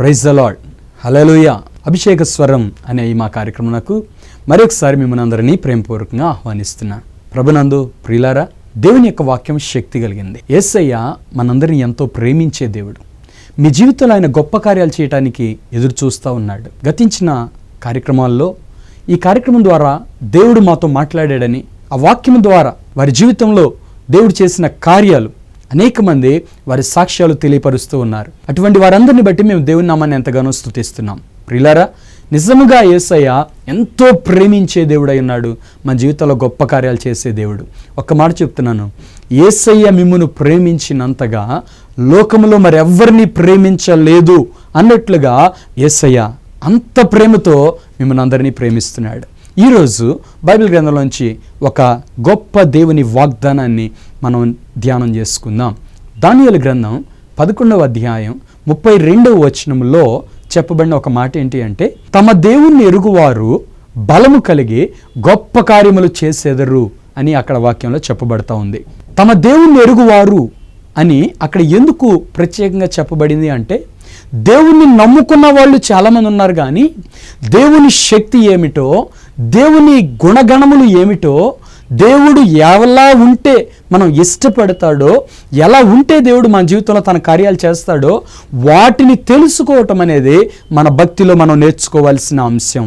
Praise the lord, హల్లెలూయా. అభిషేక స్వరం అనే ఈ మా కార్యక్రమంకు మరొకసారి మిమ్మల్ని అందరినీ ప్రేమపూర్వకంగా ఆహ్వానిస్తున్నా. ప్రభునందు ప్రియులారా, దేవుని యొక్క వాక్యం శక్తి కలిగింది. యేసయ్య మనందరిని ఎంతో ప్రేమించే దేవుడు. మీ జీవితంలో ఆయన గొప్ప కార్యాలు చేయడానికి ఎదురు చూస్తూ ఉన్నాడు. గతించిన కార్యక్రమాల్లో ఈ కార్యక్రమం ద్వారా దేవుడు మాతో మాట్లాడాడని, ఆ వాక్యం ద్వారా వారి జీవితంలో దేవుడు చేసిన కార్యాలు అనేక మంది వారి సాక్ష్యాలు తెలియపరుస్తూ ఉన్నారు. అటువంటి వారందరిని బట్టి మేము దేవుని నామాన్ని ఎంతగానో స్తుతిస్తున్నాం. ప్రియులారా, నిజముగా యేసయ్య ఎంతో ప్రేమించే దేవుడై ఉన్నాడు. మన జీవితంలో గొప్ప కార్యాలు చేసే దేవుడు. ఒక్క మాట చెప్తున్నాను, యేసయ్య మిమ్మును ప్రేమించినంతగా లోకములో మరెవ్వరిని ప్రేమించలేదు అన్నట్లుగా యేసయ్య అంత ప్రేమతో మిమ్మల్ని అందరినీ ప్రేమిస్తున్నాడు. ఈరోజు బైబిల్ గ్రంథంలోంచి ఒక గొప్ప దేవుని వాగ్దానాన్ని మనం ధ్యానం చేసుకుందాం. దానియేలు గ్రంథం 11వ అధ్యాయం 32వ వచనంలో చెప్పబడిన ఒక మాట ఏంటి అంటే, తమ దేవుణ్ణి ఎరుగువారు బలము కలిగి గొప్ప కార్యములు చేసేదరు అని అక్కడ వాక్యంలో చెప్పబడతా ఉంది. తమ దేవుణ్ణి ఎరుగువారు అని అక్కడ ఎందుకు ప్రత్యేకంగా చెప్పబడింది అంటే, దేవుణ్ణి నమ్ముకున్న వాళ్ళు చాలామంది ఉన్నారు, కానీ దేవుని శక్తి ఏమిటో, దేవుని గుణగణములు ఏమిటో, దేవుడు ఎలా ఉంటే మనం ఇష్టపడతాడో, ఎలా ఉంటే దేవుడు మన జీవితంలో తన కార్యాలు చేస్తాడో వాటిని తెలుసుకోవటం అనేది మన భక్తిలో మనం నేర్చుకోవాల్సిన అంశం.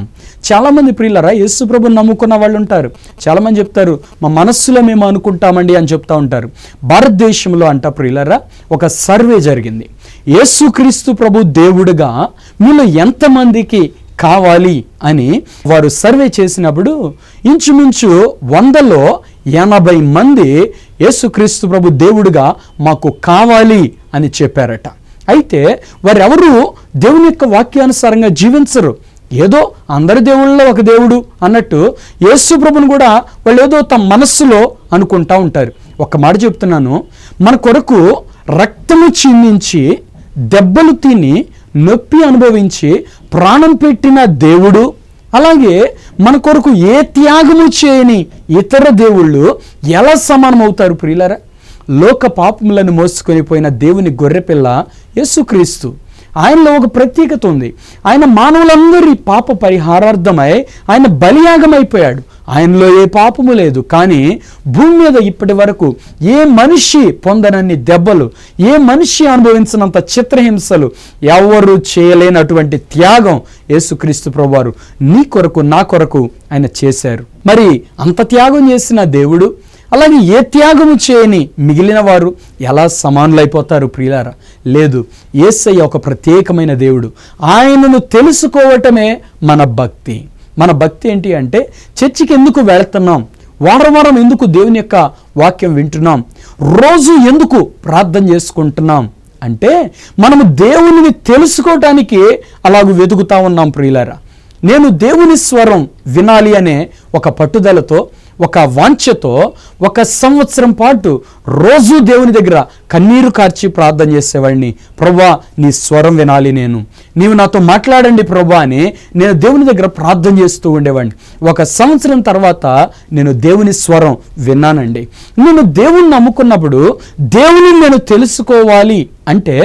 చాలామంది ప్రియులారా, యేసు ప్రభువుని నమ్ముకున్న వాళ్ళు ఉంటారు. చాలామంది చెప్తారు, మా మనస్సులో మేము అనుకుంటామండి అని చెప్తా ఉంటారు. భారతదేశంలో అంట ప్రియులారా, ఒక సర్వే జరిగింది. యేసుక్రీస్తు ప్రభు దేవుడుగా మీలో ఎంతమందికి కావాలి అని వారు సర్వే చేసినప్పుడు ఇంచుమించు 100లో 80 మంది యేసుక్రీస్తు ప్రభు దేవుడుగా మాకు కావాలి అని చెప్పారట. అయితే వారెవరు దేవుని యొక్క వాక్యానుసారంగా జీవించరు. ఏదో అందరి దేవుళ్ళలో ఒక దేవుడు అన్నట్టు యేసు ప్రభుని కూడా వాళ్ళు ఏదో తమ మనస్సులో అనుకుంటా ఉంటారు. ఒక మాట చెప్తున్నాను, మన కొరకు రక్తము చిందించి దెబ్బలు తిని నొప్పి అనుభవించి ప్రాణం పెట్టిన దేవుడు, అలాగే మన కొరకు ఏ త్యాగము చేయని ఇతర దేవుళ్ళు ఎలా సమానం అవుతారు ప్రియులారా? లోక పాపములను మోసుకొని పోయిన దేవుని గొర్రెపిల్ల యేసుక్రీస్తు. ఆయనలో ఒక ప్రత్యేకత ఉంది. ఆయన మానవులందరి పాప పరిహారార్థమై ఆయన బలియాగమైపోయాడు. ఆయనలో ఏ పాపము లేదు, కానీ భూమి మీద ఇప్పటి వరకు ఏ మనిషి పొందనన్ని దెబ్బలు, ఏ మనిషి అనుభవించినంత చిత్రహింసలు ఎవరు చేయలేనటువంటి త్యాగం యేసుక్రీస్తు ప్రభువారు నీ కొరకు నా కొరకు ఆయన చేశారు. మరి అంత త్యాగం చేసిన దేవుడు, అలాగే ఏ త్యాగము చేయని మిగిలిన వారు ఎలా సమానులైపోతారు ప్రియులారా? లేదు, యేసయ్య ఒక ప్రత్యేకమైన దేవుడు. ఆయనను తెలుసుకోవటమే మన భక్తి. మన భక్తి ఏంటి అంటే, చర్చికి ఎందుకు వెళుతున్నాం, వారం ఎందుకు దేవుని యొక్క వాక్యం వింటున్నాం, రోజు ఎందుకు ప్రార్థన చేసుకుంటున్నాం అంటే, మనము దేవునిని తెలుసుకోవటానికి అలాగూ వెతుకుతా ఉన్నాం ప్రియులారా. నేను దేవుని స్వరం వినాలి అనే ఒక పట్టుదలతో, ఒక వాంఛతో 1 సంవత్సరం పాటు రోజు దేవుని దగ్గర కన్నీరు కార్చి ప్రార్థన చేసేవాడిని. ప్రభువా, నీ స్వరం వినాలి, నీవు నాతో మాట్లాడండి ప్రభువా అని నేను దేవుని దగ్గర ప్రార్థన చేస్తూ ఉండేవాడిని. 1 సంవత్సరం తర్వాత నేను దేవుని స్వరం విన్నానండి. నేను దేవుణ్ణి నమ్ముకున్నప్పుడు దేవుని నేను తెలుసుకోవాలి అంటే,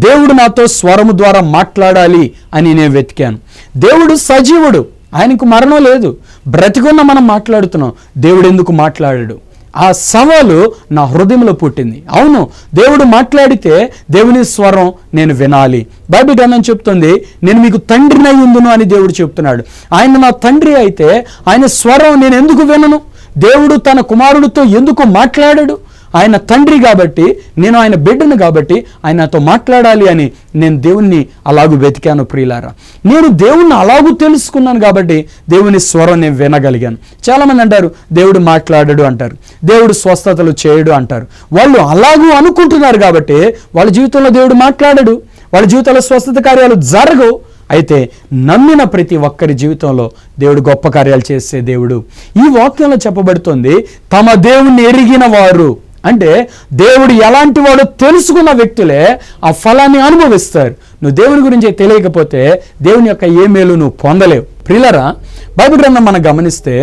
దేవుడు నాతో స్వరము ద్వారా మాట్లాడాలి అని నేను వెతికాను. దేవుడు సజీవుడు, ఆయనకు మరణం లేదు. బ్రతికున్న మనం మాట్లాడుతున్నాం, దేవుడు ఎందుకు మాట్లాడాడు? ఆ సవాలు నా హృదయంలో పుట్టింది. అవును, దేవుడు మాట్లాడితే దేవుని స్వరం నేను వినాలి. బైబిల్ గ్రంథం చెప్తుంది, నేను మీకు తండ్రినై ఉందును అని దేవుడు చెప్తున్నాడు. ఆయన నా తండ్రి అయితే ఆయన స్వరం నేను ఎందుకు వినను? దేవుడు తన కుమారుడితో ఎందుకు మాట్లాడాడు? ఆయన తండ్రి కాబట్టి, నేను ఆయన బిడ్డను కాబట్టి ఆయనతో మాట్లాడాలి అని నేను దేవుణ్ణి అలాగూ వెతికాను ప్రియులారా. నేను దేవుణ్ణి అలాగూ తెలుసుకున్నాను కాబట్టి దేవుని స్వరం నేను వినగలిగాను. చాలామంది అంటారు, దేవుడు మాట్లాడడు అంటారు, దేవుడు స్వస్థతలు చేయడు అంటారు. వాళ్ళు అలాగూ అనుకుంటున్నారు కాబట్టి వాళ్ళ జీవితంలో దేవుడు మాట్లాడడు, వాళ్ళ జీవితంలో స్వస్థత కార్యాలు జరగవు. అయితే నమ్మిన ప్రతి ఒక్కరి జీవితంలో దేవుడు గొప్ప కార్యాలు చేసే దేవుడు. ఈ వాక్యంలో చెప్పబడుతుంది, తమ దేవుణ్ణి ఎరిగిన వారు అంటే దేవుడు ఎలాంటి వాడో తెలుసుకున్న వ్యక్తులే ఆ ఫలాన్ని అనుభవిస్తారు. నువ్వు దేవుని గురించి తెలియకపోతే దేవుని యొక్క ఏ మేలు నువ్వు పొందలేవు. ప్రియులారా, బైబిల్ గ్రంథం మనం గమనిస్తే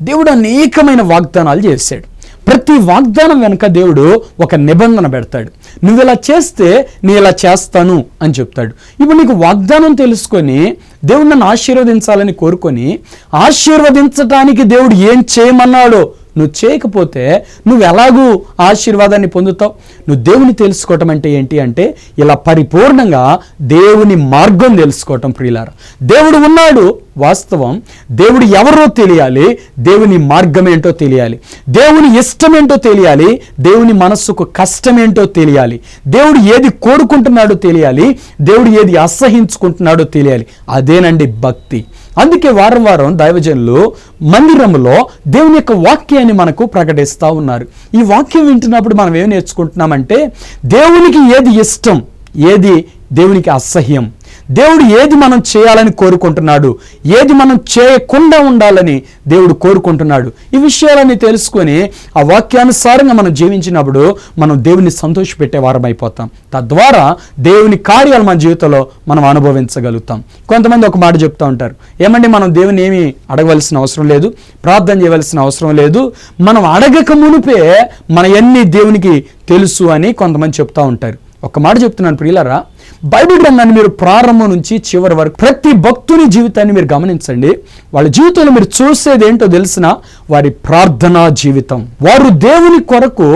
దేవుడు అనేకమైన వాగ్దానాలు చేశాడు. ప్రతి వాగ్దానం వెనుక దేవుడు ఒక నిబంధన పెడతాడు. నువ్వు ఇలా చేస్తే నేను ఇలా చేస్తాను అని చెప్తాడు. ఇప్పుడు నీకు వాగ్దానం తెలుసుకొని దేవుడు నన్ను ఆశీర్వదించాలని కోరుకొని ఆశీర్వదించటానికి దేవుడు ఏం చేయమన్నాడో నువ్వు చేయకపోతే నువ్వు ఎలాగూ ఆశీర్వాదాన్ని పొందుతావు? నువ్వు దేవుని తెలుసుకోవటం అంటే ఏంటి అంటే ఇలా పరిపూర్ణంగా దేవుని మార్గం తెలుసుకోవటం. ప్రియులారా, దేవుడు ఉన్నాడు వాస్తవం. దేవుడు ఎవరో తెలియాలి, దేవుని మార్గం ఏంటో తెలియాలి, దేవుని ఇష్టం ఏంటో తెలియాలి, దేవుని మనస్సుకు కష్టం ఏంటో తెలియాలి, దేవుడు ఏది కోరుకుంటున్నాడో తెలియాలి, దేవుడు ఏది అసహించుకుంటున్నాడో తెలియాలి. అదేనండి భక్తి. అందుకే వారం వారం దైవజనులు మందిరంలో దేవుని యొక్క వాక్యాన్ని మనకు ప్రకటిస్తూ ఉన్నారు. ఈ వాక్యం వింటున్నప్పుడు మనం ఏం నేర్చుకుంటున్నామంటే దేవునికి ఏది ఇష్టం, ఏది దేవునికి అసహ్యం, దేవుడు ఏది మనం చేయాలని కోరుకుంటున్నాడు, ఏది మనం చేయకుండా ఉండాలని దేవుడు కోరుకుంటున్నాడు. ఈ విషయాలన్నీ తెలుసుకొని ఆ వాక్యానుసారంగా మనం జీవించినప్పుడు మనం దేవుని సంతోషపెట్టే వారం అయిపోతాం. తద్వారా దేవుని కార్యాలు మన జీవితంలో మనం అనుభవించగలుగుతాం. కొంతమంది ఒక మాట చెప్తూ ఉంటారు, ఏమండి మనం దేవుని ఏమీ అడగవలసిన అవసరం లేదు, ప్రార్థన చేయవలసిన అవసరం లేదు, మనం అడగక మునిపే మన ఎన్ని దేవునికి తెలుసు అని కొంతమంది చెప్తూ ఉంటారు. ఒక మాట చెప్తున్నాను ప్రియులారా, బైబిల్ గ్రంథాన్ని మీరు ప్రారంభం నుంచి చివరి వరకు ప్రతి భక్తుని జీవితాన్ని మీరు గమనించండి. వాళ్ళ జీవితంలో మీరు చూసేది ఏంటో తెలిసిన వారి ప్రార్థనా జీవితం. వారు దేవుని కొరకు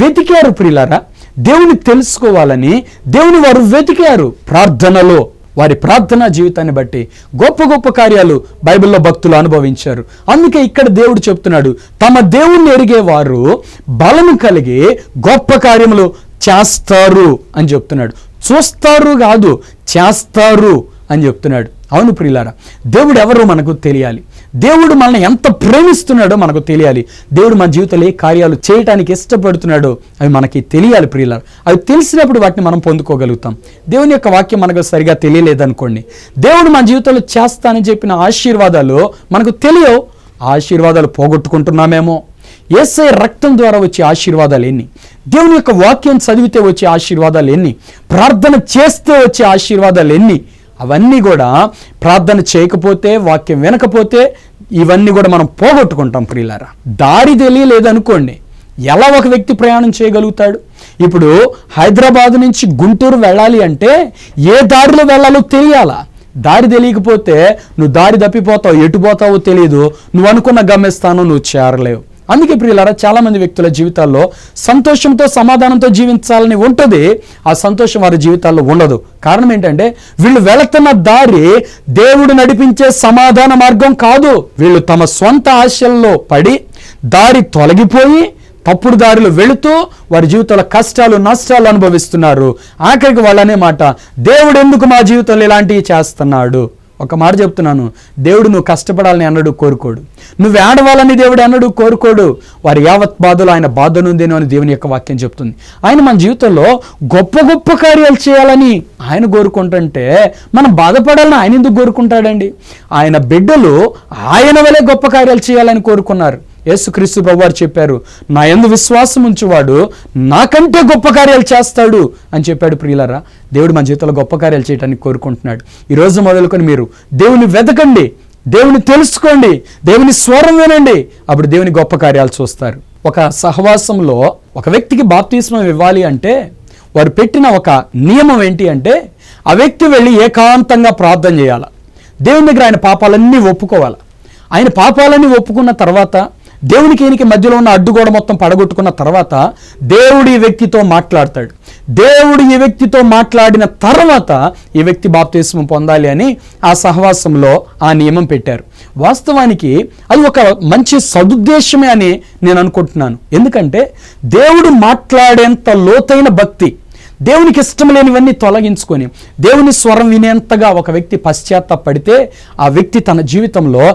వెతికారు ప్రియులారా, దేవుని తెలుసుకోవాలని దేవుని వారు వెతికారు. ప్రార్థనలో వారి ప్రార్థనా జీవితాన్ని బట్టి గొప్ప గొప్ప కార్యాలు బైబిల్లో భక్తులు అనుభవించారు. అందుకే ఇక్కడ దేవుడు చెప్తున్నాడు, తమ దేవుణ్ణి ఎరిగేవారు బలము కలిగి గొప్ప కార్యములు చేస్తారు అని చెప్తున్నాడు. చూస్తారు కాదు, చేస్తారు అని చెప్తున్నాడు. అవును ప్రియులారా, దేవుడు ఎవరో మనకు తెలియాలి, దేవుడు మనల్ని ఎంత ప్రేమిస్తున్నాడో మనకు తెలియాలి, దేవుడు మన జీవితంలో ఏ కార్యాలు చేయడానికి ఇష్టపడుతున్నాడో అవి మనకి తెలియాలి ప్రియులారా. అవి తెలిసినప్పుడు వాటిని మనం పొందుకోగలుగుతాం. దేవుని యొక్క వాక్యం మనకు సరిగా తెలియలేదనుకోండి, దేవుడు మన జీవితంలో చేస్తానని చెప్పిన ఆశీర్వాదాలు మనకు తెలియవు, ఆశీర్వాదాలు పోగొట్టుకుంటున్నామేమో. యేసయ్య రక్తం ద్వారా వచ్చే ఆశీర్వాదాలు ఎన్ని, దేవుని యొక్క వాక్యం చదివితే వచ్చే ఆశీర్వాదాలు ఎన్ని, ప్రార్థన చేస్తే వచ్చే ఆశీర్వాదాలు ఎన్ని, అవన్నీ కూడా ప్రార్థన చేయకపోతే, వాక్యం వినకపోతే ఇవన్నీ కూడా మనం పోగొట్టుకుంటాం ప్రియులారా. దారి తెలియలేదనుకోండి, ఎలా ఒక వ్యక్తి ప్రయాణం చేయగలుగుతాడు? ఇప్పుడు హైదరాబాద్ నుంచి గుంటూరు వెళ్ళాలి అంటే ఏ దారిలో వెళ్ళాలో తెలియాలా? దారి తెలియకపోతే నువ్వు దారి తప్పిపోతావు, ఎటు పోతావో తెలియదు, నువ్వు అనుకున్న గమ్యస్థానం నువ్వు చేరలేవు. అందుకే ప్రియులారా, చాలామంది వ్యక్తుల జీవితాల్లో సంతోషంతో సమాధానంతో జీవించాలని ఉంటుంది, ఆ సంతోషం వారి జీవితాల్లో ఉండదు. కారణం ఏంటంటే వీళ్ళు వెళుతున్న దారి దేవుడు నడిపించే సమాధాన మార్గం కాదు. వీళ్ళు తమ సొంత ఆశల్లో పడి దారి తొలగిపోయి తప్పుడు దారిలో వెళుతూ వారి జీవితంలో కష్టాలు నష్టాలు అనుభవిస్తున్నారు. ఆఖరికి వాళ్ళనే మాట, దేవుడు ఎందుకు మా జీవితంలో ఇలాంటివి చేస్తున్నాడు? ఒక మాట చెప్తున్నాను, దేవుడు నువ్వు కష్టపడాలని అన్నడు కోరుకోడు, నువ్వు ఏడవాలని దేవుడు అన్నడు కోరుకోడు. వారి యావత్ బాధలు ఆయన బాధ నుందేనో అని దేవుని యొక్క వాక్యం చెప్తుంది. ఆయన మన జీవితంలో గొప్ప గొప్ప కార్యాలు చేయాలని ఆయన కోరుకుంటుంటే మనం బాధపడాలని ఆయన ఎందుకు కోరుకుంటాడండి? ఆయన బిడ్డలు ఆయన వలె గొప్ప కార్యాలు చేయాలని కోరుకున్నారు. యేసుక్రీస్తు ప్రభువారు చెప్పారు, నా యందు విశ్వాసం ఉంచువాడు నాకంటే గొప్ప కార్యాలు చేస్తాడు అని చెప్పాడు. ప్రియులారా, దేవుడు మన జీవితంలో గొప్ప కార్యాలు చేయడానికి కోరుకుంటున్నాడు. ఈరోజు మొదలుకొని మీరు దేవుని వెతకండి, దేవుని తెలుసుకోండి, దేవుని స్వరం వినండి, అప్పుడు దేవుని గొప్ప కార్యాలు చూస్తారు. ఒక సహవాసంలో ఒక వ్యక్తికి బాప్తిస్మం ఇవ్వాలి అంటే వారు పెట్టిన ఒక నియమం ఏంటి అంటే ఆ వ్యక్తి వెళ్ళి ఏకాంతంగా ప్రార్థన చేయాలి, దేవుని దగ్గర ఆయన పాపాలన్నీ ఒప్పుకోవాలి. ఆయన పాపాలన్నీ ఒప్పుకున్న తర్వాత దేవునికి ఈయనకి మధ్యలో ఉన్న అడ్డుగోడ మొత్తం పడగొట్టుకున్న తర్వాత దేవుడు ఈ వ్యక్తితో మాట్లాడతాడు. దేవుడు ఈ వ్యక్తితో మాట్లాడిన తర్వాత ఈ వ్యక్తి బాప్తిస్మం పొందాలి అని ఆ సహవాసంలో ఆ నియమం పెట్టారు. వాస్తవానికి అది ఒక మంచి సదుద్దేశమే అని నేను అనుకుంటున్నాను. ఎందుకంటే దేవుడు మాట్లాడేంత లోతైన భక్తి, దేవునికి ఇష్టం లేనివన్నీ తొలగించుకొని దేవుని స్వరం వినేంతగా ఒక వ్యక్తి పశ్చాత్తాపడితే ఆ వ్యక్తి తన జీవితంలో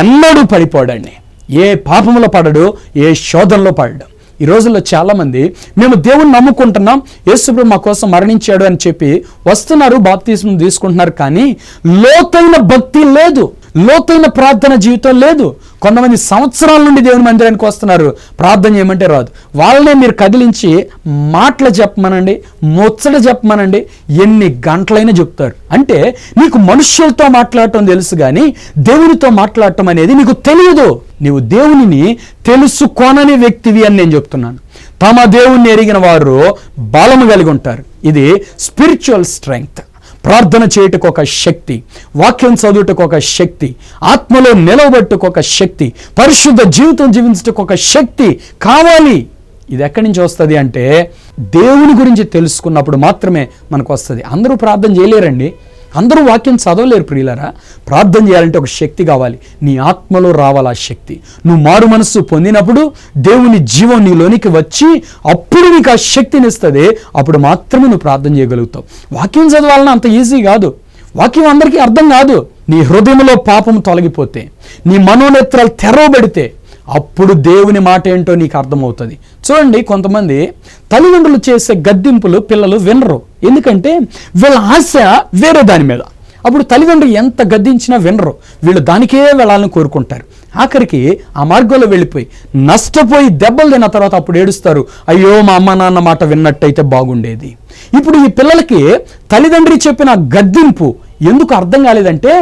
ఎన్నడూ పడిపోడండి, ఏ పాపంలో పడడు, ఏ శోధనలో పడడు. ఈ రోజుల్లో చాలామంది మేము దేవుణ్ణి నమ్ముకుంటున్నాం, యేసుప్రభువు మా కోసం మరణించాడు అని చెప్పి వస్తున్నారు, బాప్తిస్మం తీసుకుంటున్నారు, కానీ లోతైన భక్తి లేదు. లోతైన ప్రార్థన జీవితం లేదు. కొంతమంది సంవత్సరాల నుండి దేవుని మందిరానికి వస్తున్నారు, ప్రార్థన చేయమంటే రాదు. వాళ్ళనే మీరు కదిలించి మాటలు చెప్పమనండి, ముచ్చట చెప్పమనండి, ఎన్ని గంటలైనా చెప్తారు. అంటే నీకు మనుష్యులతో మాట్లాడటం తెలుసు కానీ దేవునితో మాట్లాడటం అనేది నీకు తెలియదు. నీవు దేవునిని తెలుసుకోనని వ్యక్తివి అని నేను చెప్తున్నాను. తమ దేవుణ్ణి ఎరిగిన వారు బలము కలిగి ఉంటారు. ఇది స్పిరిచువల్ స్ట్రెంగ్త్. ప్రార్థన చేయుటకు ఒక శక్తి, వాక్యం చదువుటకు ఒక శక్తి, ఆత్మలో నిలవబట్టుకు ఒక శక్తి, పరిశుద్ధ జీవితం జీవించటకు ఒక శక్తి కావాలి. ఇది ఎక్కడి నుంచి వస్తుంది అంటే దేవుని గురించి తెలుసుకున్నప్పుడు మాత్రమే మనకు వస్తుంది. అందరూ ప్రార్థన చేయలేరండి, అందరూ వాక్యం చదవలేరు ప్రియులారా. ప్రార్థన చేయాలంటే ఒక శక్తి కావాలి. నీ ఆత్మలో రావాలి ఆ శక్తి. నువ్వు మారు మనస్సు పొందినప్పుడు దేవుని జీవం నీలోనికి వచ్చి అప్పుడు నీకు ఆ శక్తిని ఇస్తుంది. అప్పుడు మాత్రమే నువ్వు ప్రార్థన చేయగలుగుతావు. వాక్యం చదవాలన్నా అంత ఈజీ కాదు. వాక్యం అందరికీ అర్థం కాదు. నీ హృదయంలో పాపం తొలగిపోతే, నీ మనోనేత్రాలు తెరవబడితే అప్పుడు దేవుని మాట ఏంటో నీకు అర్థమవుతుంది. చూడండి, కొంతమంది తల్లిదండ్రులు చేసే గద్దింపులు పిల్లలు వినరు. ఎందుకంటే వీళ్ళ ఆశ వేరే దాని మీద. అప్పుడు తల్లిదండ్రులు ఎంత గద్దించినా వినరు, వీళ్ళు దానికే వెళ్ళాలని కోరుకుంటారు. ఆఖరికి ఆ మార్గంలో వెళ్ళిపోయి నష్టపోయి దెబ్బలు తిన్న తర్వాత అప్పుడు ఏడుస్తారు, అయ్యో మా అమ్మ నాన్న మాట విన్నట్టయితే బాగుండేది. ఇప్పుడు ఈ పిల్లలకి తల్లిదండ్రి చెప్పిన గద్దింపు ఎందుకు అర్థం కాలేదంటే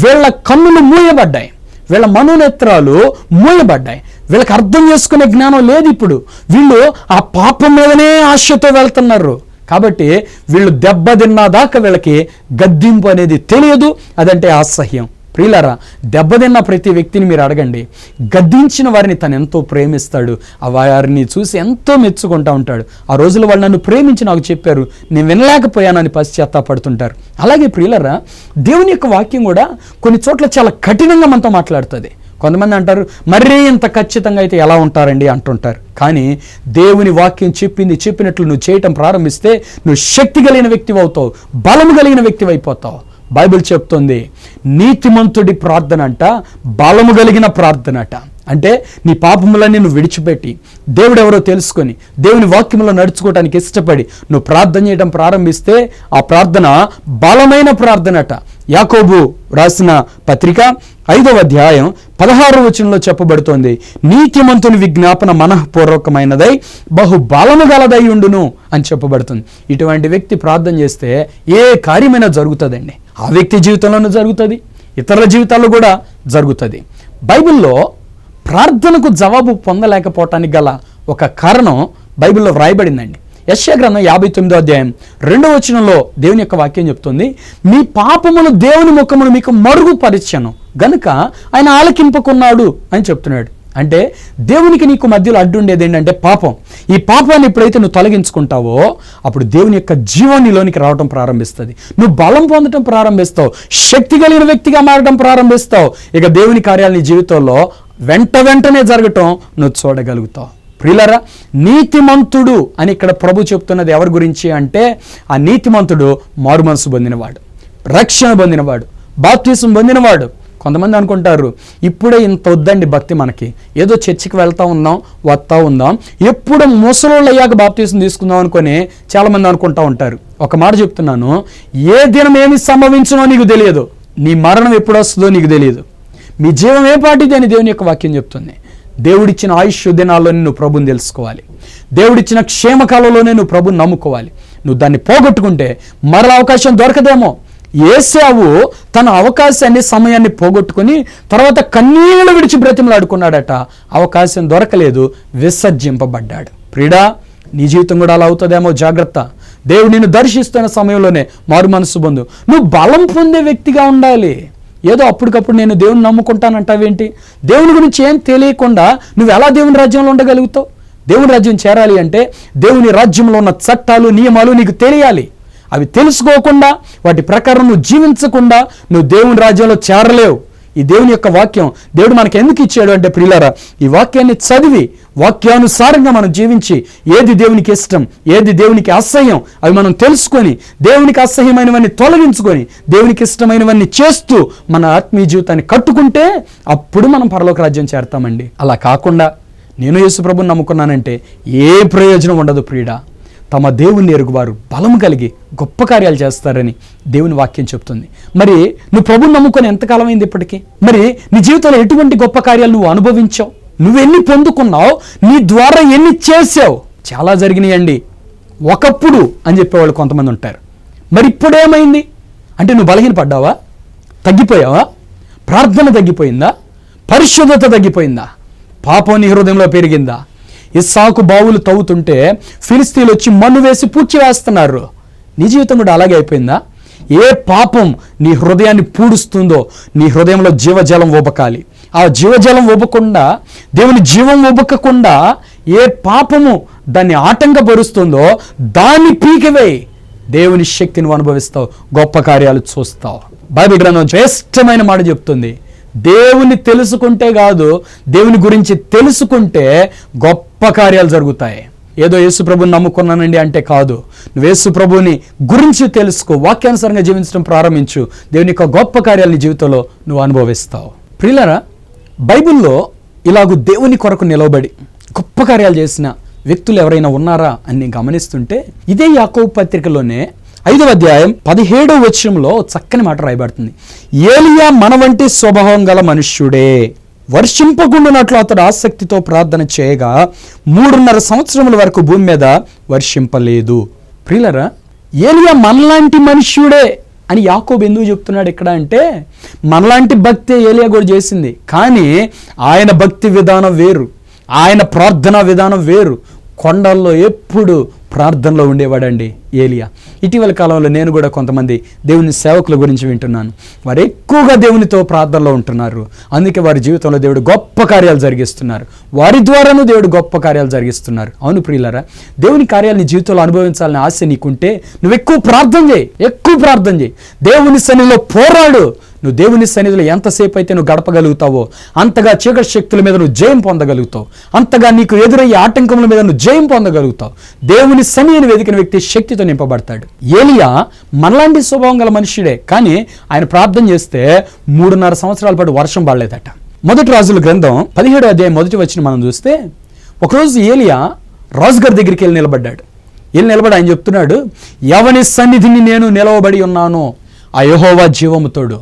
వీళ్ళ కన్నులు మూయబడ్డాయి, వీళ్ళ మనోనేత్రాలు మూయబడ్డాయి. వీళ్ళకి అర్థం చేసుకునే జ్ఞానం లేదు. ఇప్పుడు వీళ్ళు ఆ పాపం మీదనే ఆశతో వెళ్తున్నారు. కాబట్టి వీళ్ళు దెబ్బతిన్నా దాకా వీళ్ళకి గద్దింపు అనేది తెలియదు, అదంటే అసహ్యం. ప్రియులారా, దెబ్బతిన్న ప్రతి వ్యక్తిని మీరు అడగండి, గద్దించిన వారిని తను ఎంతో ప్రేమిస్తాడు, ఆ వారిని చూసి ఎంతో మెచ్చుకుంటూ ఉంటాడు. ఆ రోజులు వాళ్ళు నన్ను ప్రేమించి నాకు చెప్పారు, నేను వినలేకపోయానని పశ్చాత్తాపడుతుంటారు. అలాగే ప్రియులారా, దేవుని యొక్క వాక్యం కూడా కొన్ని చోట్ల చాలా కఠినంగా మనతో మాట్లాడుతుంది. కొంతమంది అంటారు, మరీ ఇంత ఖచ్చితంగా అయితే ఎలా ఉంటారండి అంటుంటారు. కానీ దేవుని వాక్యం చెప్పినట్లు నువ్వు చేయటం ప్రారంభిస్తే నువ్వు శక్తి కలిగిన వ్యక్తివి అవుతావు, బలము కలిగిన వ్యక్తివి అయిపోతావు. బైబిల్ చెప్తుంది, నీతిమంతుడి ప్రార్థన అంట బలము కలిగిన ప్రార్థన అట. అంటే నీ పాపములన్నీ నువ్వు విడిచిపెట్టి దేవుడెవరో తెలుసుకొని దేవుని వాక్యంలో నడుచుకోవడానికి ఇష్టపడి నువ్వు ప్రార్థన చేయడం ప్రారంభిస్తే ఆ ప్రార్థన బలమైన ప్రార్థన అట. యాకోబు రాసిన పత్రిక 5వ అధ్యాయం 16వ వచనంలో చెప్పబడుతోంది, నీతిమంతుని విజ్ఞాపన మనఃపూర్వకమైనదై బహు బలము గలదై ఉండును అని చెప్పబడుతుంది. ఇటువంటి వ్యక్తి ప్రార్థన చేస్తే ఏ కార్యమైనా జరుగుతుందండి. ఆ వ్యక్తి జీవితంలోనూ జరుగుతుంది, ఇతరుల జీవితాల్లో కూడా జరుగుతుంది. బైబిల్లో ప్రార్థనకు జవాబు పొందలేకపోవటానికి గల ఒక కారణం బైబిల్లో వ్రాయబడిందండి. యెషయా గ్రంథం 59వ అధ్యాయం 2వ వచనంలో దేవుని యొక్క వాక్యం చెప్తుంది, మీ పాపమును దేవుని ముఖమును మీకు మరుగుపరిచెను గనుక ఆయన ఆలకింపుకున్నాడు అని చెప్తున్నాడు. అంటే దేవునికి నీకు మధ్యలో అడ్డుండేది ఏంటంటే పాపం. ఈ పాపాన్ని ఎప్పుడైతే నువ్వు తొలగించుకుంటావో అప్పుడు దేవుని యొక్క జీవం నీలోనికి రావడం ప్రారంభిస్తుంది. నువ్వు బలం పొందడం ప్రారంభిస్తావు, శక్తి కలిగిన వ్యక్తిగా మారడం ప్రారంభిస్తావు. ఇక దేవుని కార్యాలు నీ జీవితంలో వెంటనే జరగటం నువ్వు చూడగలుగుతావు. ప్రియులారా, నీతిమంతుడు అని ఇక్కడ ప్రభు చెప్తున్నది ఎవరి గురించి అంటే ఆ నీతిమంతుడు మారు మనసు పొందినవాడు, రక్షణ పొందినవాడు, బాప్తిసం పొందినవాడు. కొంతమంది అనుకుంటారు, ఇప్పుడే ఇంత వద్దండి భక్తి మనకి, ఏదో చర్చికి వెళ్తా ఉందాం వస్తా ఉందాం, ఎప్పుడు ముసలోళ్ళు అయ్యాక బాప్తిసం తీసుకుందాం అనుకొని చాలామంది అనుకుంటా ఉంటారు. ఒక మాట చెప్తున్నాను, ఏ దినం ఏమి సంభవించునో నీకు తెలియదు, నీ మరణం ఎప్పుడు వస్తుందో నీకు తెలియదు, మీ జీవం ఏ పాటిది అని దేవుని యొక్క వాక్యం చెప్తుంది. దేవుడిచ్చిన ఆయుష్ దినాల్లోనే నువ్వు ప్రభుని తెలుసుకోవాలి, దేవుడిచ్చిన క్షేమకాలంలోనే నువ్వు ప్రభుని నమ్ముకోవాలి. నువ్వు దాన్ని పోగొట్టుకుంటే మరల అవకాశం దొరకదేమో. ఏశావు తన అవకాశాన్ని సమయాన్ని పోగొట్టుకుని తర్వాత కన్నీళ్లు విడిచి బ్రతిమలాడుకున్నాడట, అవకాశం దొరకలేదు, విసర్జింపబడ్డాడు. ప్రియుడా, నీ జీవితం కూడా అలా అవుతుందేమో, జాగ్రత్త. దేవుడు నిన్ను దర్శిస్తున్న సమయంలోనే మారు మనసు పొందు. నువ్వు బలం పొందే వ్యక్తిగా ఉండాలి. ఏదో అప్పటికప్పుడు నేను దేవుని నమ్ముకుంటానంటావేంటి? దేవుని గురించి ఏం తెలియకుండా నువ్వు ఎలా దేవుని రాజ్యంలో ఉండగలుగుతావు? దేవుని రాజ్యం చేరాలి అంటే దేవుని రాజ్యంలో ఉన్న చట్టాలు నియమాలు నీకు తెలియాలి. అవి తెలుసుకోకుండా వాటి ప్రకారం నువ్వు జీవించకుండా నువ్వు దేవుని రాజ్యంలో చేరలేవు. ఈ దేవుని యొక్క వాక్యం దేవుడు మనకి ఎందుకు ఇచ్చాడు అంటే ప్రియులారా, ఈ వాక్యాన్ని చదివి వాక్యానుసారంగా మనం జీవించి ఏది దేవునికి ఇష్టం, ఏది దేవునికి అసహ్యం అవి మనం తెలుసుకొని దేవునికి అసహ్యమైనవన్నీ తొలగించుకొని దేవునికి ఇష్టమైనవన్నీ చేస్తూ మన ఆత్మీయ జీవితాన్ని కట్టుకుంటే అప్పుడు మనం పరలోక రాజ్యం చేరతామండి. అలా కాకుండా నేను యేసు ప్రభువుని నమ్ముకున్నానంటే ఏ ప్రయోజనం ఉండదు ప్రియుడా. తమ దేవుని ఎరుగువారు బలం కలిగి గొప్ప కార్యాలు చేస్తారని దేవుని వాక్యం చెప్తుంది. మరి నువ్వు ప్రభువుని నమ్ముకొని ఎంతకాలం అయింది ఇప్పటికీ? మరి నీ జీవితంలో ఎటువంటి గొప్ప కార్యాలు నువ్వు అనుభవించావు? నువ్వెన్ని పొందుకున్నావు? నీ ద్వారా ఎన్ని చేసావు? చాలా జరిగినాయండి ఒకప్పుడు అని చెప్పేవాళ్ళు కొంతమంది ఉంటారు. మరి ఇప్పుడేమైంది అంటే నువ్వు బలహీనపడ్డావా? తగ్గిపోయావా? ప్రార్థన తగ్గిపోయిందా? పరిశుద్ధత తగ్గిపోయిందా? పాపం నీ హృదయంలో పెరిగిందా? ఇస్సాకు బావులు తవ్వుతుంటే ఫిలిస్తీన్లు వచ్చి మన్ను వేసి పూడ్చి వేస్తున్నారు. నీ జీవితం కూడా అలాగే అయిపోయిందా? ఏ పాపం నీ హృదయాన్ని పూడుస్తుందో నీ హృదయంలో జీవజలం ఊబకాలి. ఆ జీవజలం ఊబకుండా, దేవుని జీవం ఊబకకుండా ఏ పాపము దాన్ని ఆటంకపరుస్తుందో దాన్ని పీకివేయి. దేవుని శక్తిని అనుభవిస్తావు, గొప్ప కార్యాలు చూస్తావు. బైబిల్ గ్రంథం శ్రేష్టమైన మాట చెప్తుంది, దేవుని తెలుసుకుంటే కాదు, దేవుని గురించి తెలుసుకుంటే గొప్ప కార్యాలు జరుగుతాయి. ఏదో యేసు ప్రభుని నమ్ముకున్నానండి అంటే కాదు, నువ్వు యేసు ప్రభుని గురించి తెలుసుకో, వాక్యానుసారంగా జీవించడం ప్రారంభించు, దేవుని యొక్క గొప్ప కార్యాలని జీవితంలో నువ్వు అనుభవిస్తావు. ప్రియులారా, బైబిల్లో ఇలాగూ దేవుని కొరకు నిలవబడి గొప్ప కార్యాలు చేసిన వ్యక్తులు ఎవరైనా ఉన్నారా అని గమనిస్తుంటే, ఇదే యాకోబు పత్రికలోనే 5వ అధ్యాయం 17వ వచనంలో చక్కని మాట రాయబడుతుంది. ఏలియా మన వంటి స్వభావం గల మనుష్యుడే, వర్షింపకుండానట్లు అతడు ఆసక్తితో ప్రార్థన చేయగా 3.5 సంవత్సరముల వరకు భూమి మీద వర్షింపలేదు. ప్రియులరా, ఏలియా మనలాంటి మనుష్యుడే అని యాకోబు ఎందుకు చెప్తున్నాడు ఇక్కడ అంటే, మనలాంటి భక్తి ఏలియా కూడా చేసింది, కానీ ఆయన భక్తి విధానం వేరు, ఆయన ప్రార్థనా విధానం వేరు. కొండల్లో ఎప్పుడు ప్రార్థనలో ఉండేవాడండి ఏలియా. ఇటీవల కాలంలో నేను కూడా కొంతమంది దేవుని సేవకుల గురించి వింటున్నాను. వారు ఎక్కువగా దేవునితో ప్రార్థనలో ఉంటున్నారు. అందుకే వారి జీవితంలో దేవుడు గొప్ప కార్యాలు జరిగిస్తున్నారు, వారి ద్వారాను దేవుడు గొప్ప కార్యాలు జరిగిస్తున్నారు. అవును ప్రియులారా, దేవుని కార్యాలని జీవితంలో అనుభవించాలని ఆశ నీకుంటే నువ్వు ఎక్కువ ప్రార్థన చేయి, ఎక్కువ ప్రార్థన చేయి. దేవుని సన్నిధిలో పోరాడు. నువ్వు దేవుని సన్నిధిలో ఎంతసేపు అయితే నువ్వు గడపగలుగుతావో అంతగా చీకటి శక్తుల మీద నువ్వు జయం పొందగలుగుతావు, అంతగా నీకు ఎదురయ్యే ఆటంకముల మీద నువ్వు జయం పొందగలుగుతావు. దేవుని సన్నిధిని వెతికిన వ్యక్తి శక్తితో నింపబడతాడు. ఏలియా మనలాంటి స్వభావం గల మనుష్యుడే, కానీ ఆయన ప్రార్థన చేస్తే 3.5 సంవత్సరాల పాటు వర్షం పడలేదట. మొదటి రాజుల గ్రంథం 17వ అధ్యాయం 1వ వచనం మనం చూస్తే, ఒకరోజు ఏలియా రాజుగారి దగ్గరికి వెళ్ళి నిలబడ్డాడు. నిలబడి ఆయన చెప్తున్నాడు, ఎవని సన్నిధిని నేను నిలవబడి ఉన్నానో ఆ యెహోవా జీవముతోడు,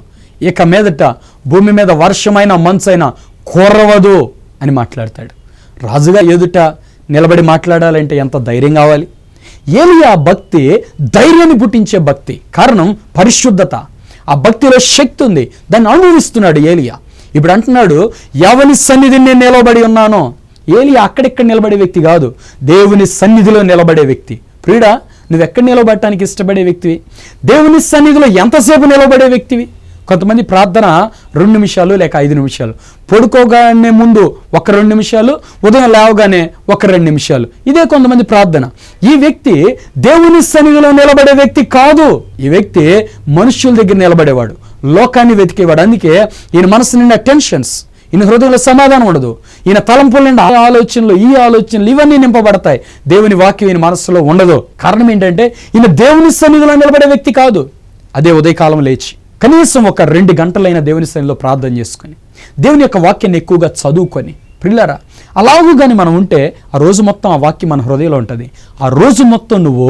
ఇక మీదట భూమి మీద వర్షమైన మంచైనా కురవదు అని మాట్లాడతాడు. రాజుగా ఎదుట నిలబడి మాట్లాడాలంటే ఎంత ధైర్యం కావాలి. ఏలియా భక్తి ధైర్యాన్ని పుట్టించే భక్తి. కారణం పరిశుద్ధత. ఆ భక్తిలో శక్తి ఉంది, దాన్ని అనుభవిస్తున్నాడు ఏలియా. ఇప్పుడు అంటున్నాడు, ఎవని సన్నిధిని నేను నిలబడి ఉన్నానో. ఏలియా అక్కడిక్కడ నిలబడే వ్యక్తి కాదు, దేవుని సన్నిధిలో నిలబడే వ్యక్తి. ప్రియుడా, నువ్వు ఎక్కడ నిలబడటానికి ఇష్టపడే వ్యక్తివి? దేవుని సన్నిధిలో ఎంతసేపు నిలబడే వ్యక్తివి? కొంతమంది ప్రార్థన 2 నిమిషాలు లేక 5 నిమిషాలు, పడుకోగానే ముందు ఒక 2 నిమిషాలు, ఉదయం లేవగానే ఒక 2 నిమిషాలు, ఇదే కొంతమంది ప్రార్థన. ఈ వ్యక్తి దేవుని సన్నిధిలో నిలబడే వ్యక్తి కాదు. ఈ వ్యక్తి మనుష్యుల దగ్గర నిలబడేవాడు, లోకాన్ని వెతికేవాడు. అందుకే ఈయన మనసు నిండా టెన్షన్స్, ఈయన హృదయంలో సమాధానం ఉండదు, ఈయన తలంపుల నిండా ఈ ఆలోచనలు ఇవన్నీ నింపబడతాయి. దేవుని వాక్యం ఈయన మనసులో ఉండదు. కారణం ఏంటంటే ఈయన దేవుని సన్నిధిలో నిలబడే వ్యక్తి కాదు. అదే ఉదయకాలం లేచి కనీసం ఒక 2 గంటలైన దేవుని సన్నిధిలో ప్రార్థన చేసుకొని, దేవుని యొక్క వాక్యాన్ని ఎక్కువగా చదువుకొని, ప్రియులారా, అలాగూ కానీ మనం ఉంటే ఆ రోజు మొత్తం ఆ వాక్యం మన హృదయంలో ఉంటుంది. ఆ రోజు మొత్తం నువ్వు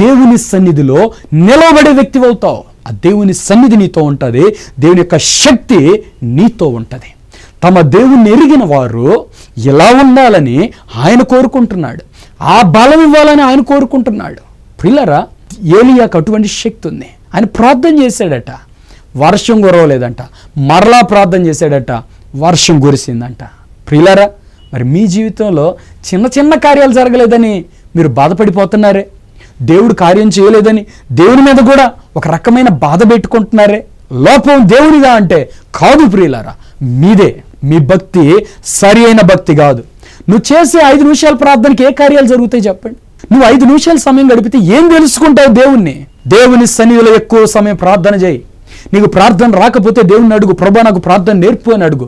దేవుని సన్నిధిలో నిలబడే వ్యక్తి అవుతావు. ఆ దేవుని సన్నిధి నీతో ఉంటుంది, దేవుని యొక్క శక్తి నీతో ఉంటుంది. తమ దేవుణ్ణి ఎరిగిన వారు ఎలా ఉండాలని ఆయన కోరుకుంటున్నాడు, ఆ బలం ఇవ్వాలని ఆయన కోరుకుంటున్నాడు. ప్రియులారా, ఏలియాకు అటువంటి శక్తి ఉంది. ఆయన ప్రార్థన చేశాడట, వర్షం కురవలేదంట. మరలా ప్రార్థన చేశాడట, వర్షం కురిసిందంట. ప్రియులారా, మరి మీ జీవితంలో చిన్న చిన్న కార్యాలు జరగలేదని మీరు బాధపడిపోతున్నారే, దేవుడు కార్యం చేయలేదని దేవుని మీద కూడా ఒక రకమైన బాధ పెట్టుకుంటున్నారే. లోపం దేవునిదా అంటే కాదు ప్రియులారా, మీదే. మీ భక్తి సరి అయిన భక్తి కాదు. నువ్వు చేసే 5 నిమిషాల ప్రార్థనకి ఏ కార్యాలు జరుగుతాయి చెప్పండి? నువ్వు 5 నిమిషాల సమయం గడిపితే ఏం తెలుసుకుంటావు దేవుణ్ణి? దేవుని సన్నిధిలో ఎక్కువ సమయం ప్రార్థన చేయి. నీకు ప్రార్థన రాకపోతే దేవుని అడుగు, ప్రభా నాకు ప్రార్థన నేర్పు అని అడుగు.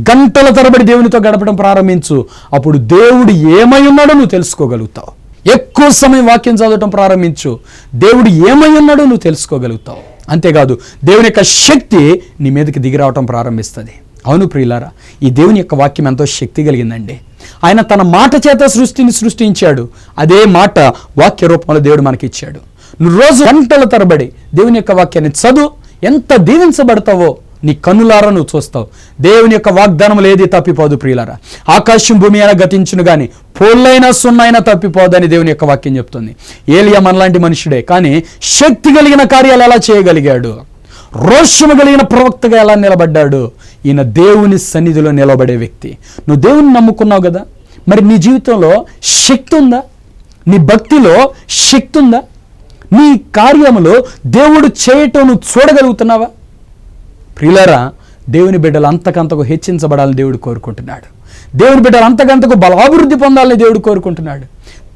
గంటల తరబడి దేవునితో గడపడం ప్రారంభించు. అప్పుడు దేవుడు ఏమై ఉన్నాడో నువ్వు తెలుసుకోగలుగుతావు. ఎక్కువ సమయం వాక్యం చదవటం ప్రారంభించు, దేవుడు ఏమై ఉన్నాడో నువ్వు తెలుసుకోగలుగుతావు. అంతేకాదు దేవుని యొక్క శక్తి నీ మీదకి దిగి రావటం ప్రారంభిస్తుంది. అవును ప్రియులారా, ఈ దేవుని యొక్క వాక్యం ఎంతో శక్తి కలిగిందండి. ఆయన తన మాట చేత సృష్టిని సృష్టించాడు. అదే మాట వాక్య రూపంలో దేవుడు మనకి ఇచ్చాడు. నువ్వు రోజు గంటల తరబడి దేవుని యొక్క వాక్యాన్ని చదువు, ఎంత దీవించబడతావో నీ కన్నులారా నువ్వు చూస్తావు. దేవుని యొక్క వాగ్దానములు ఏది తప్పిపోదు ప్రియులారా. ఆకాశం భూమి అయినా గతించును కానీ పోళ్ళైనా సున్నైనా తప్పిపోదని దేవుని యొక్క వాక్యం చెప్తుంది. ఏలియా మనలాంటి మనుషుడే, కానీ శక్తి కలిగిన కార్యాలు ఎలా చేయగలిగాడు, రోషము కలిగిన ప్రవక్తగా ఎలా నిలబడ్డాడు. ఈయన దేవుని సన్నిధిలో నిలబడే వ్యక్తి. నువ్వు దేవుని నమ్ముకున్నావు కదా, మరి నీ జీవితంలో శక్తి ఉందా? నీ భక్తిలో శక్తి ఉందా? నీ కార్యములో దేవుడు చేయటం నువ్వు చూడగలుగుతున్నావా? ప్రియులారా, దేవుని బిడ్డలు అంతకంతకు హెచ్చించబడాలని దేవుడు కోరుకుంటున్నాడు. దేవుని బిడ్డలు అంతకంతకు బలాభివృద్ధి పొందాలని దేవుడు కోరుకుంటున్నాడు.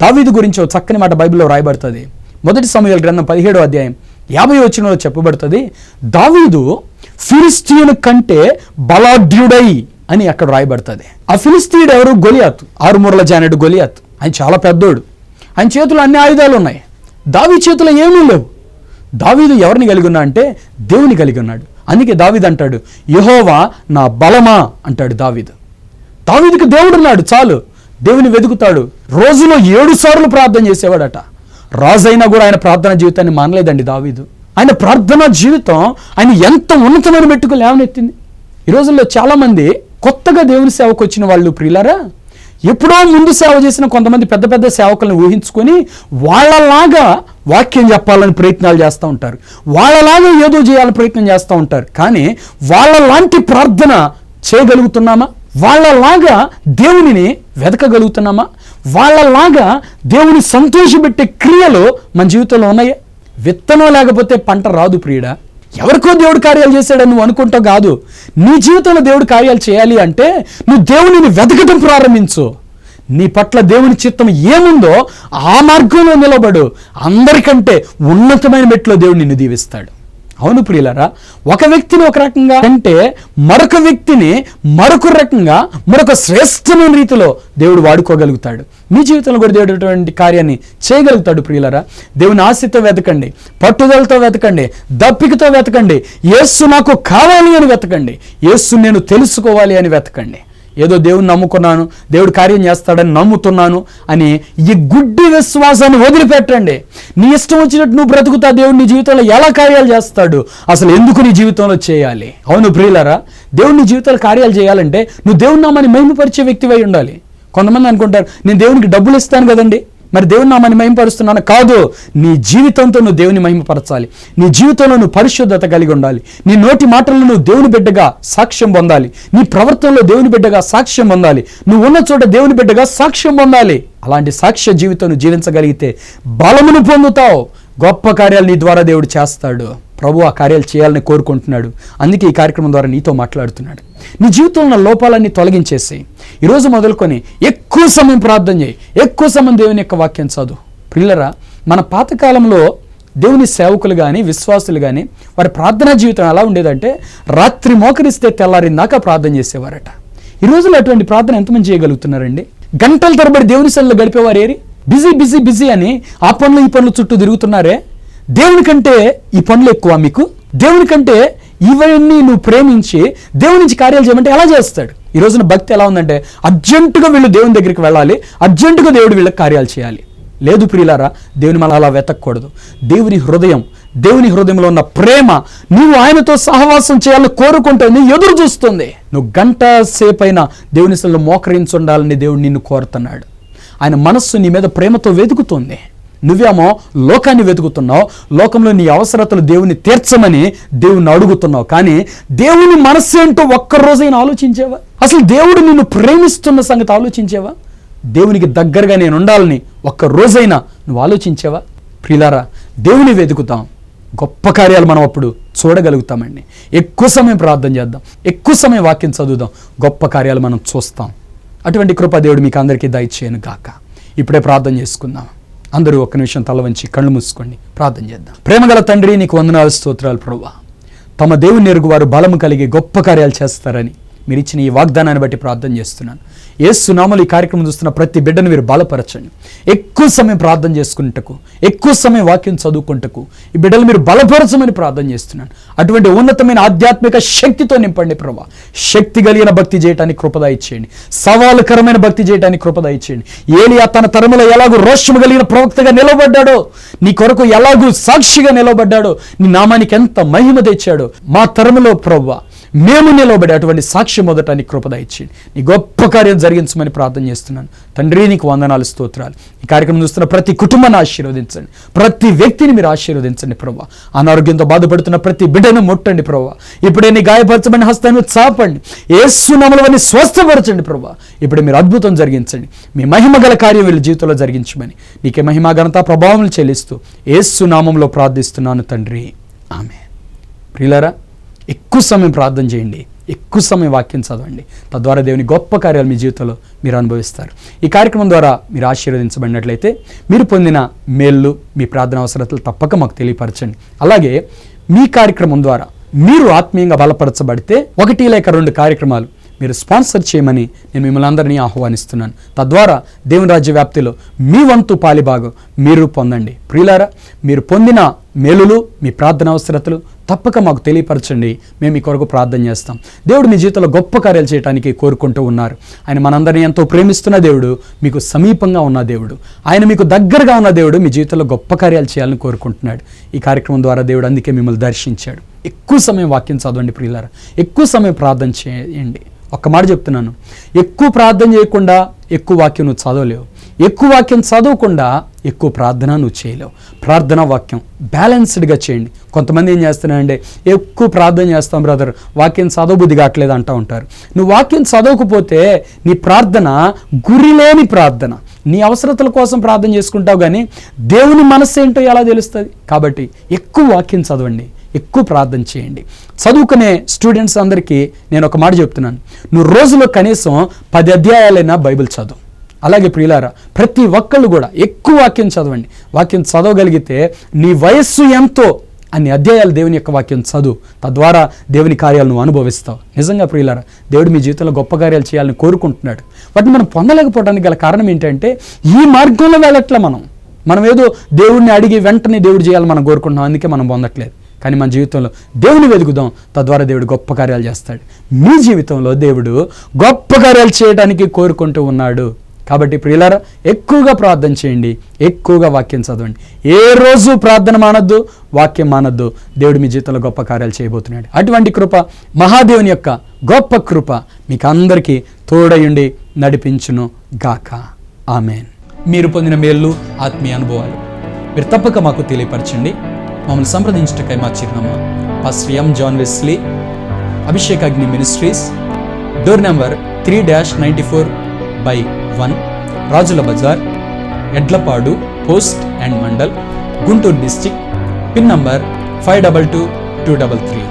దావీదు గురించి ఒక చక్కని మాట బైబిల్లో రాయబడుతుంది. 1 సమూయేలు గ్రంథం 17వ అధ్యాయం 50వ వచనంలో చెప్పబడుతుంది, దావీదు ఫిలిష్తీయుని కంటే బలాఢ్యుడై అని అక్కడ రాయబడుతుంది. ఆ ఫిలిష్తీయుడు ఎవరు? గొలియాతు, 6 మూరల జానెడు గొలియాతు. ఆయన చాలా పెద్దోడు. ఆయన చేతిలో అన్ని ఆయుధాలు ఉన్నాయి. దావీదు చేతిలో ఏమీ లేవు. దావీదు ఎవరిని కలిగి ఉన్నా అంటే దేవుని కలిగి ఉన్నాడు. అందుకే దావీదు అంటాడు, యెహోవా నా బలమా అంటాడు దావీదు. దావీదుకి దేవుడు ఉన్నాడు చాలు. దేవుని వెతుకుతాడు. రోజులో 7 సార్లు ప్రార్థన చేసేవాడట. రాజైనా కూడా ఆయన ప్రార్థనా జీవితాన్ని మానలేదండి దావీదు. ఆయన ప్రార్థనా జీవితం ఆయన ఎంత ఉన్నతమైన మెట్టుకు లేవనెత్తింది. ఈ రోజుల్లో చాలామంది కొత్తగా దేవుని సేవకు వచ్చిన వాళ్ళు ప్రియులారా, ఎప్పుడో ముందు సేవ చేసిన కొంతమంది పెద్ద పెద్ద సేవకులను ఊహించుకొని వాళ్ళలాగా వాక్యం చెప్పాలని ప్రయత్నాలు చేస్తూ ఉంటారు. వాళ్ళలాగా ఏదో చేయాలని ప్రయత్నం చేస్తూ ఉంటారు. కానీ వాళ్ళలాంటి ప్రార్థన చేయగలుగుతున్నామా? వాళ్ళలాగా దేవునిని వెతకగలుగుతున్నామా? వాళ్ళలాగా దేవుని సంతోషపెట్టే క్రియలు మన జీవితంలో ఉన్నాయా? విత్తనం లేకపోతే పంట రాదు ప్రియుడా. ఎవరికో దేవుడు కార్యాలు చేశాడని నువ్వు అనుకుంటావు కాదు. నీ జీవితంలో దేవుడు కార్యాలు చేయాలి అంటే నువ్వు దేవునిని వెతకటం ప్రారంభించు. నీ పట్ల దేవుని చిత్తం ఏముందో ఆ మార్గంలో నిలబడు. అందరికంటే ఉన్నతమైన మెట్లో దేవుడు నిన్ను దీవిస్తాడు. అవును ప్రియులారా, ఒక వ్యక్తిని ఒక రకంగా అంటే మరొక వ్యక్తిని మరొక రకంగా మరొక శ్రేష్టమైన రీతిలో దేవుడు వాడుకోగలుగుతాడు. మీ జీవితంలో కూడా దేవుడు అటువంటి కార్యాన్ని చేయగలుగుతాడు ప్రియులారా. దేవుని ఆశతో వెతకండి, పట్టుదలతో వెతకండి, దప్పికతో వెతకండి. యేసు నాకు కావాలి అని వెతకండి. యేసు నేను తెలుసుకోవాలి అని వెతకండి. ఏదో దేవుని నమ్ముకున్నాను, దేవుడు కార్యం చేస్తాడని నమ్ముతున్నాను అని ఈ గుడ్డి విశ్వాసాన్ని వదిలిపెట్టండి. నీ ఇష్టం వచ్చినట్టు నువ్వు బ్రతుకుతా, దేవుడు నీ జీవితంలో ఎలా కార్యాలు చేస్తాడు, అసలు ఎందుకు నీ జీవితంలో చేయాలి? అవును ప్రియులారా, దేవుడు నీ జీవితంలో కార్యాలు చేయాలంటే నువ్వు దేవుని నామాన్ని మహిమపరిచే వ్యక్తివై ఉండాలి. కొంతమంది అనుకుంటారు, నేను దేవునికి డబ్బులు ఇస్తాను కదండి, మరి దేవుని నామాన్ని మహిమపరుస్తున్నాను. కాదు, నీ జీవితంతో నువ్వు దేవుని మహిమపరచాలి. నీ జీవితంలో నువ్వు పరిశుద్ధత కలిగి ఉండాలి. నీ నోటి మాటల్లో నువ్వు దేవుని బిడ్డగా సాక్ష్యం పొందాలి. నీ ప్రవర్తనలో దేవుని బిడ్డగా సాక్ష్యం పొందాలి. నువ్వు ఉన్న చోట దేవుని బిడ్డగా సాక్ష్యం పొందాలి. అలాంటి సాక్ష్య జీవితం నువ్వు జీవించగలిగితే బలమును పొందుతావు. గొప్ప కార్యాలు నీ ద్వారా దేవుడు చేస్తాడు. ప్రభు ఆ కార్యాలు చేయాలని కోరుకుంటున్నాడు. అందుకే ఈ కార్యక్రమం ద్వారా నీతో మాట్లాడుతున్నాడు. నీ జీవితంలో ఉన్న లోపాలన్నీ తొలగించేసి ఈరోజు మొదలుకొని ఎక్కువ సమయం ప్రార్థన చేయి, ఎక్కువ సమయం దేవుని యొక్క వాక్యం చదువు. ప్రియులరా, మన పాతకాలంలో దేవుని సేవకులు కానీ విశ్వాసులు కానీ వారి ప్రార్థనా జీవితం ఎలా ఉండేదంటే రాత్రి మోకరిస్తే తెల్లారిందాకా ప్రార్థన చేసేవారట. ఈ రోజుల్లో అటువంటి ప్రార్థన ఎంతమంది చేయగలుగుతున్నారండి? గంటల తరబడి దేవుని సన్నిధిలో గడిపేవారు ఏరి బిజీ బిజీ బిజీ అని ఆ పనులు ఈ పనులు చుట్టూ తిరుగుతున్నారే. దేవుని కంటే ఈ పనులు ఎక్కువ మీకు? దేవుని కంటే ఇవన్నీ నువ్వు ప్రేమించి దేవుని నుంచి కార్యాలు చేయమంటే ఎలా చేస్తాడు? ఈ రోజున భక్తి ఎలా ఉందంటే అర్జెంటుగా వీళ్ళు దేవుని దగ్గరికి వెళ్ళాలి, అర్జెంటుగా దేవుడు వీళ్ళకి కార్యాలు చేయాలి. లేదు ప్రియులారా, దేవుని మనం అలా వెతకూడదు. దేవుని హృదయంలో ఉన్న ప్రేమ నువ్వు ఆయనతో సహవాసం చేయాలని కోరుకుంటే నీ ఎదురు చూస్తుంది. నువ్వు గంట సేపైనా దేవుని సన్నిధిలో మోకరించుండాలని దేవుడు నిన్ను కోరుతున్నాడు. ఆయన మనస్సు నీ మీద ప్రేమతో వెతుకుతుంది. నువ్వేమో లోకాన్ని వెతుకుతున్నావు, లోకంలో నీ అవసరతలు దేవుని తీర్చమని దేవుని అడుగుతున్నావు. కానీ దేవుని మనస్సు ఏంటో ఒక్కరోజైనా ఆలోచించేవా? అసలు దేవుడు నిన్ను ప్రేమిస్తున్న సంగతి ఆలోచించేవా? దేవునికి దగ్గరగా నేను ఉండాలని ఒక్క రోజైనా నువ్వు ఆలోచించేవా? ప్రియులారా, దేవుని వెతుకుతాం, గొప్ప కార్యాలు మనం అప్పుడు చూడగలుగుతామండి. ఎక్కువ సమయం ప్రార్థన చేద్దాం, ఎక్కువ సమయం వాక్యం చదువుదాం, గొప్ప కార్యాలు మనం చూస్తాం. అటువంటి కృప దేవుడు మీకు అందరికీ దయచేయను గాక. ఇప్పుడే ప్రార్థన చేసుకుందాం. అందరూ ఒక్క నిమిషం తల వంచి కళ్ళు మూసుకోండి, ప్రార్థన చేద్దాం. ప్రేమగల తండ్రి, నీకు వందనాలు స్తోత్రాలు ప్రభువా. తమ దేవుని ఎరుగు వారు బలము కలిగి గొప్ప కార్యాలు చేస్తారని మీరు ఇచ్చిన ఈ వాగ్దానాన్ని బట్టి ప్రార్థన చేస్తున్నాను. యేసు నామములో ఈ కార్యక్రమం చూస్తున్న ప్రతి బిడ్డను మీరు బలపరచండి. ఎక్కువ సమయం ప్రార్థన చేసుకుంటకు, ఎక్కువ సమయం వాక్యం చదువుకుంటకు ఈ బిడ్డలు మీరు బలపరచమని ప్రార్థన చేస్తున్నాను. అటువంటి ఉన్నతమైన ఆధ్యాత్మిక శక్తితో నింపండి ప్రభా. శక్తి కలిగిన భక్తి చేయడానికి కృపద ఇచ్చేయండి. సవాలుకరమైన భక్తి చేయడానికి కృపద ఇచ్చేయండి. ఏలియా తన తరములో ఎలాగూ రోషము కలిగిన ప్రవక్తగా నిలబడ్డాడో, నీ కొరకు ఎలాగూ సాక్షిగా నిలబడ్డాడో, నీ నామానికి ఎంత మహిమ తెచ్చాడో, మా తరములో ప్రభువా మేము నిలబడి అటువంటి సాక్షి మొదట నీ కృపద ఇచ్చేయండి. నీ గొప్ప కార్యం జరిగించమని ప్రార్థన చేస్తున్నాను తండ్రి. నీకు వందనాలు, స్తోత్రాలు. ఈ కార్యక్రమం చూస్తున్న ప్రతి కుటుంబాన్ని ఆశీర్వదించండి. ప్రతి వ్యక్తిని మీరు ఆశీర్వదించండి ప్రభా. అనారోగ్యంతో బాధపడుతున్న ప్రతి బిడ్డను ముట్టండి ప్రభా. ఇప్పుడే నీ గాయపరచబడిన హస్తాన్ని చాపండి. యేసు నామములో స్వస్థపరచండి ప్రభా. ఇప్పుడే మీరు అద్భుతం జరిగించండి. మీ మహిమ గల కార్యం వీళ్ళ జీవితంలో జరిగించమని నీకే మహిమ ఘనత ప్రభావం చెల్లిస్తూ యేసు నామములో ప్రార్థిస్తున్నాను తండ్రి, ఆమేన్. ప్రియులారా, ఎక్కువ సమయం ప్రార్థన చేయండి, ఎక్కువ సమయం వాక్యం చదవండి. తద్వారా దేవుని గొప్ప కార్యాలు మీ జీవితంలో మీరు అనుభవిస్తారు. ఈ కార్యక్రమం ద్వారా మీరు ఆశీర్వదించబడినట్లయితే మీరు పొందిన మేళ్ళు, మీ ప్రార్థన అవసరతలు తప్పక మాకు తెలియపరచండి. అలాగే మీ కార్యక్రమం ద్వారా మీరు ఆత్మీయంగా బలపరచబడితే 1 లేక 2 కార్యక్రమాలు మీరు స్పాన్సర్ చేయమని నేను మిమ్మల్ని అందరినీ ఆహ్వానిస్తున్నాను. తద్వారా దేవుని రాజ్య వ్యాప్తిలో మీ వంతు పాలిభాగం మీరు పొందండి. ప్రియులారా, మీరు పొందిన మేలులు, మీ ప్రార్థన అవసరతలు తప్పక మాకు తెలియపరచండి. మేము మీ కొరకు ప్రార్థన చేస్తాం. దేవుడు మీ జీవితంలో గొప్ప కార్యాలు చేయడానికి కోరుకుంటూ ఉన్నారు. ఆయన మనందరినీ ఎంతో ప్రేమిస్తున్న దేవుడు, మీకు సమీపంగా ఉన్న దేవుడు, ఆయన మీకు దగ్గరగా ఉన్న దేవుడు మీ జీవితంలో గొప్ప కార్యాలు చేయాలని కోరుకుంటున్నాడు. ఈ కార్యక్రమం ద్వారా దేవుడు అందుకే మిమ్మల్ని దర్శించాడు. ఎక్కువ సమయం వాక్యం చదవండి ప్రియులారా, ఎక్కువ సమయం ప్రార్థన చేయండి. ఒక్క మాట చెప్తున్నాను, ఎక్కువ ప్రార్థన చేయకుండా ఎక్కువ వాక్యం నువ్వు చదవలేవు. ఎక్కువ వాక్యం చదవకుండా ఎక్కువ ప్రార్థన నువ్వు చేయలేవు. ప్రార్థన వాక్యం బ్యాలెన్స్డ్గా చేయండి. కొంతమంది ఏం చేస్తున్నారంటే, ఎక్కువ ప్రార్థన చేస్తాం బ్రదర్, వాక్యం చదవబుద్ధి కావట్లేదు అంటూ ఉంటారు. నువ్వు వాక్యం చదవకపోతే నీ ప్రార్థన గురిలేని ప్రార్థన. నీ అవసరతల కోసం ప్రార్థన చేసుకుంటావు, కానీ దేవుని మనస్సు ఏంటో ఎలా తెలుస్తుంది? కాబట్టి ఎక్కువ వాక్యం చదవండి, ఎక్కువ ప్రార్థన చేయండి. చదువుకునే స్టూడెంట్స్ అందరికీ నేను ఒక మాట చెప్తున్నాను, నువ్వు రోజులో కనీసం 10 అధ్యాయాలైనా బైబిల్ చదువు. అలాగే ప్రియులారా, ప్రతి ఒక్కళ్ళు కూడా ఎక్కువ వాక్యం చదవండి. వాక్యం చదవగలిగితే నీ వయస్సు ఎంతో అన్ని అధ్యాయాలు దేవుని యొక్క వాక్యం చదువు. తద్వారా దేవుని కార్యాలు నువ్వు అనుభవిస్తావు. నిజంగా ప్రియులారా, దేవుడు మీ జీవితంలో గొప్ప కార్యాలు చేయాలని కోరుకుంటున్నాడు. వాటిని మనం పొందలేకపోవడానికి గల కారణం ఏంటంటే, ఈ మార్గంలో వెళ్ళట్లే. మనం ఏదో దేవుడిని అడిగి వెంటనే దేవుడు చేయాలని మనం కోరుకుంటున్నాం, అందుకే మనం పొందట్లేదు. కానీ మన జీవితంలో దేవుని వెతుకుదాం, తద్వారా దేవుడు గొప్ప కార్యాలు చేస్తాడు. మీ జీవితంలో దేవుడు గొప్ప కార్యాలు చేయడానికి కోరుకుంటూ ఉన్నాడు. కాబట్టి ప్రియులారా, ఎక్కువగా ప్రార్థన చేయండి, ఎక్కువగా వాక్యం చదవండి. ఏ రోజు ప్రార్థన మానద్దు, వాక్యం మానద్దు. దేవుడు మీ జీవితంలో గొప్ప కార్యాలు చేయబోతున్నాడు. అటువంటి కృప, మహాదేవుని యొక్క గొప్ప కృప మీకు అందరికీ తోడయుండి నడిపించును గాక. ఆమేన్. మీరు పొందిన మేళ్ళు, ఆత్మీయ అనుభవాలు మీరు తప్పక మాకు తెలియపరచండి. మమ్మల్ని సంప్రదించటకై మా చిరునామా pastor M. John Wesley, Abhishek Agni ministries, door number 3-94/1, Rajula Bazar, Edlapadu post and mandal, Guntur district. Pin number 522233.